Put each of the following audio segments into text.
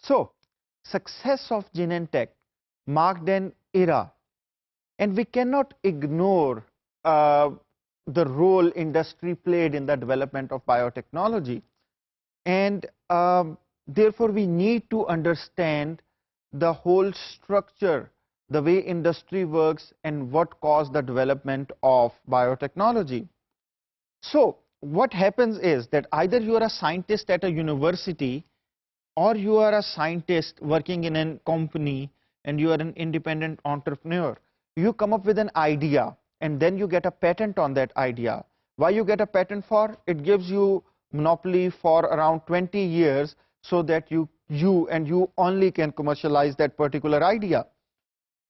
So, success of Genentech marked an era, and we cannot ignore the role industry played in the development of biotechnology. And therefore, we need to understand the whole structure, the way industry works, and what caused the development of biotechnology. So, what happens is that either you are a scientist at a university or you are a scientist working in a company and you are an independent entrepreneur. You come up with an idea and then you get a patent on that idea. Why you get a patent for? It gives you monopoly for around 20 years so that you only can commercialize that particular idea.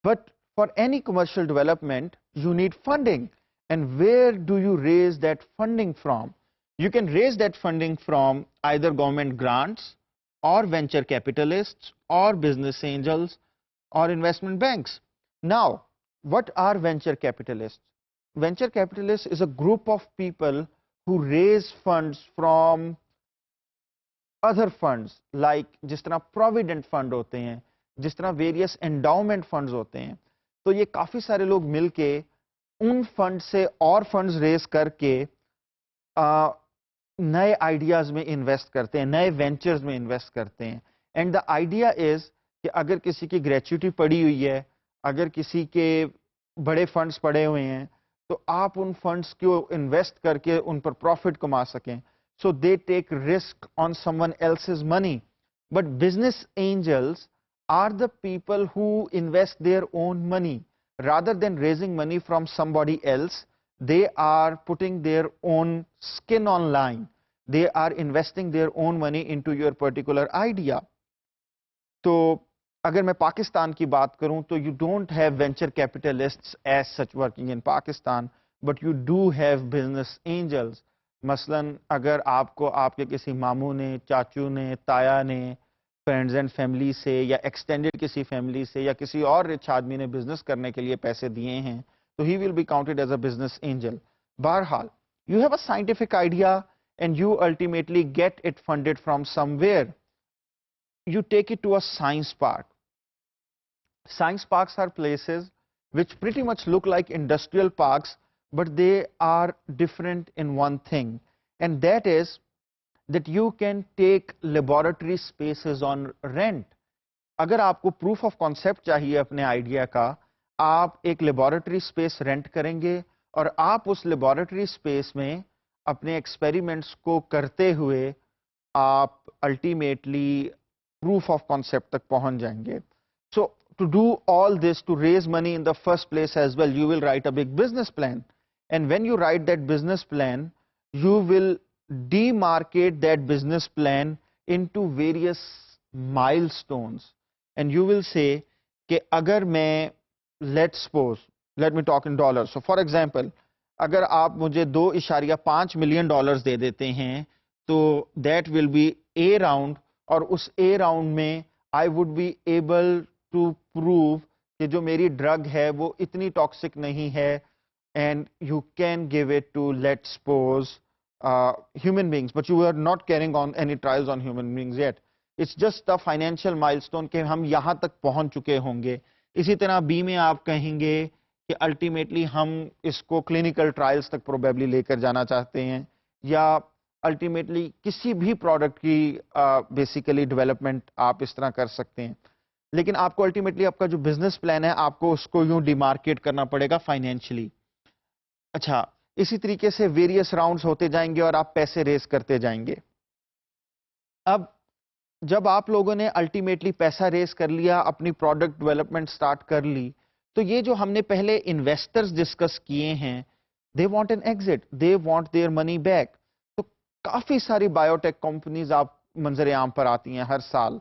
But for any commercial development, you need funding. And where do you raise that funding from? You can raise that funding from either government grants or venture capitalists or business angels or investment banks. Now, what are venture capitalists? Venture capitalists is a group of people who raise funds from other funds, like जिस तरह provident fund होते हैं, जिस तरह various endowment funds होते हैं. तो ये काफी सारे लोग मिलके उन फंड से और फंड्स रेज करके नए आइडियाज में इन्वेस्ट करते हैं, नए वेंचर्स में इन्वेस्ट करते हैं. एंड द आइडिया इज कि अगर किसी की ग्रेच्युटी पड़ी हुई है, अगर किसी के बड़े फंड्स पड़े हुए हैं, तो आप उन फंड्स को इन्वेस्ट करके उन पर प्रॉफिट कमा सकें. So they take risk on someone else's money. But business angels are the people who invest their own money. Rather than raising money from somebody else, they are putting their own skin on line. They are investing their own money into your particular idea. तो अगर मैं पाकिस्तान की बात करूं तो you don't have venture capitalists as such working in Pakistan, but you do have business angels. मसलन अगर आपको आपके किसी मामू ने, चाचू ने, ताया ने, फ्रेंड्स एंड फैमिली से या एक्सटेंडेड किसी फैमिली से या किसी और रिच आदमी ने बिजनेस करने के लिए पैसे दिए हैं, तो he will be counted as a business angel. बहरहाल, you have a scientific idea and you ultimately get it funded from somewhere. You take it to a science park. Science parks are places which pretty much look like industrial parks, but they are different in one thing, and that is that you can take laboratory spaces on rent. अगर आपको proof of concept चाहिए अपने idea का, आप एक laboratory space rent करेंगे और आप उस laboratory space में अपने experiments को करते हुए आप ultimately proof of concept तक पहुंच जाएंगे. So to do all this, to raise money in the first place as well, you will write a big business plan. And when you write that business plan, you will demarcate that business plan into various milestones. And you will say कि अगर मैं, let's suppose, let me talk in dollars. So for example, अगर आप मुझे $2.5 million दे देते हैं, तो that will be A round, और उस A round में I would be able to prove कि जो मेरी ड्रग है वो इतनी टॉक्सिक नहीं है, and you can give it to, let's suppose, human beings, but you are not carrying on any trials on human beings yet. It's just a financial milestone कि हम यहाँ तक पहुँच चुके होंगे. इसी तरह B में आप कहेंगे कि अल्टीमेटली हम इसको क्लिनिकल ट्रायल्स तक प्रोबेबली लेकर जाना चाहते हैं, या अल्टीमेटली किसी भी प्रोडक्ट की बेसिकली डेवलपमेंट आप इस तरह कर सकते हैं. लेकिन आपको अल्टीमेटली आपका जो बिजनेस प्लान है, आपको उसको यूं डिमार्केट करना पड़ेगा फाइनेंशियली. अच्छा, इसी तरीके से वेरियस राउंड्स होते जाएंगे और आप पैसे रेस करते जाएंगे. अब जब आप लोगों ने अल्टीमेटली पैसा रेस कर लिया, अपनी प्रोडक्ट डेवलपमेंट स्टार्ट कर ली, तो ये जो हमने पहले इन्वेस्टर्स डिस्कस किए हैं, they want an exit, they want their money back. तो काफी सारी बायोटेक कंपनीज आप मंजर आम पर आती हैं हर साल.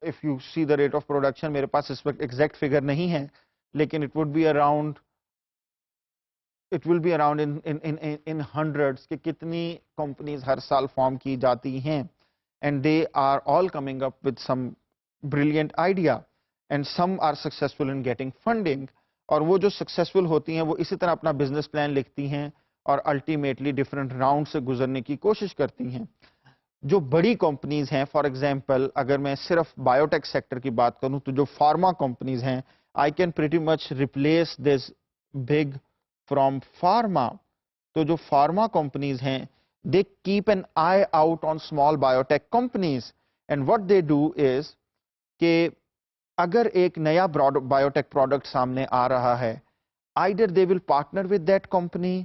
If you see the rate of production, मेरे पास इस वक्त एग्जैक्ट फिगर नहीं है, लेकिन it would be around, it will be around in hundreds कि कितनी कंपनीज हर साल फॉर्म की जाती हैं. And they are all coming up with some brilliant idea, and some are successful in getting funding. और वो जो successful होती हैं वो इसी तरह अपना business plan लिखती हैं और ultimately different rounds से गुजरने की कोशिश करती हैं. जो बड़ी कंपनीज हैं, फॉर एग्जांपल अगर मैं सिर्फ बायोटेक सेक्टर की बात करूं तो जो फार्मा कंपनीज हैं, I can pretty much replace this big from pharma. तो जो फार्मा कंपनीज हैं, they keep an I out on small biotech companies, and what they do is कि अगर एक नया बायोटेक प्रोडक्ट सामने आ रहा है, either they will partner with that company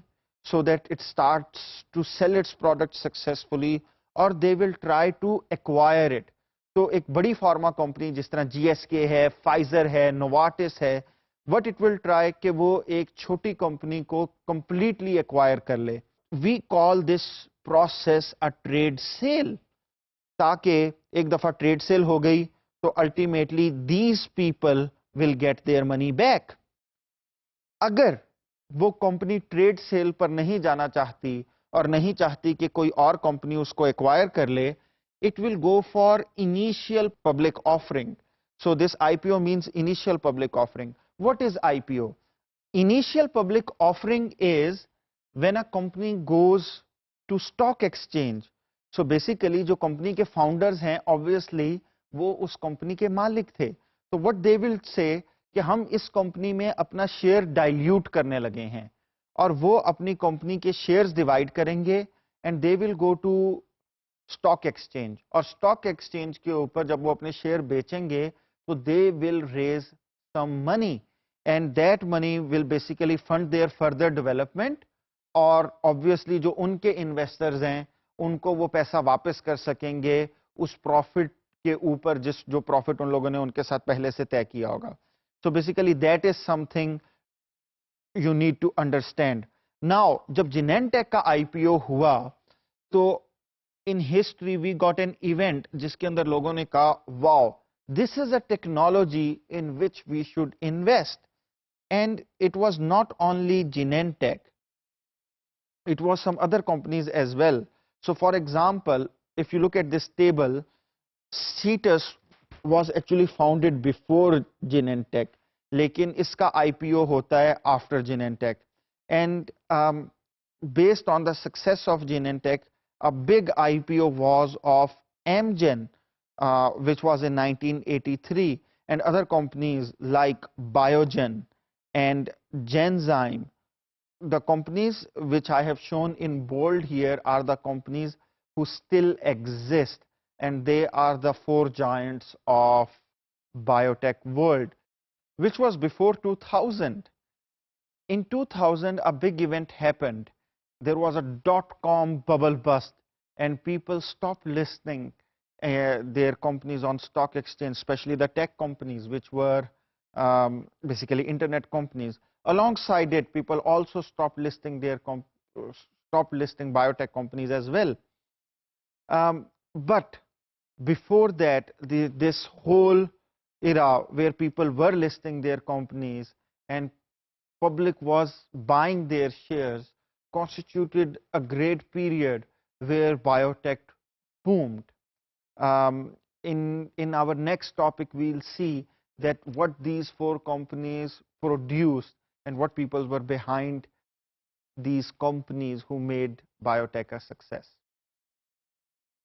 so that it starts to sell its product successfully, or they will try to acquire it. तो एक बड़ी फार्मा कंपनी जिस तरह जीएसके है, फाइजर है, नोवार्टिस है, what it will try कि वो एक छोटी कंपनी को completely acquire कर ले. We call this process a trade sale. ताकि एक दफा ट्रेड सेल हो गई तो ultimately these people will get their money back. अगर वो कंपनी ट्रेड सेल पर नहीं जाना चाहती और नहीं चाहती कि कोई और कंपनी उसको एक्वायर कर ले, it will go for initial public offering. So this IPO means initial public offering. What is IPO? Initial public offering is when a company goes to stock exchange. So basically जो company के founders हैं, obviously वो उस company के मालिक थे, तो what they will say कि हम इस कंपनी में अपना शेयर डाइल्यूट करने लगे हैं, और वो अपनी कंपनी के शेयर्स डिवाइड करेंगे and they will go to stock exchange. और स्टॉक एक्सचेंज के ऊपर जब वो अपने शेयर बेचेंगे तो they will raise some money, and that money will basically fund their further development. और ऑब्वियसली जो उनके इन्वेस्टर्स हैं उनको वो पैसा वापस कर सकेंगे उस प्रॉफिट के ऊपर, जो प्रॉफिट उन लोगों ने उनके साथ पहले से तय किया होगा. So basically that is something you need to understand. Now, जब Genentech का IPO हुआ तो in history we got an event जिसके अंदर लोगों ने कहा, wow, this is a technology in which we should invest. And it was not only Genentech, it was some other companies as well. So for example, if you look at this table, Cetus was actually founded before Genentech, लेकिन इसका IPO होता है after Genentech. And based on the success of Genentech, a big IPO was of Amgen, which was in 1983, and other companies like Biogen and Genzyme. The companies which I have shown in bold here are the companies who still exist, and they are the four giants of biotech world, which was before 2000. In 2000, a big event happened. There was a dot-com bubble bust, and people stopped listing their companies on stock exchange, especially the tech companies, which were basically internet companies. Alongside it, people also stopped listing biotech companies as well. But before that, this whole era where people were listing their companies and public was buying their shares constituted a great period where biotech boomed. In our next topic, we'll see that what these four companies produced and what people were behind these companies who made biotech a success.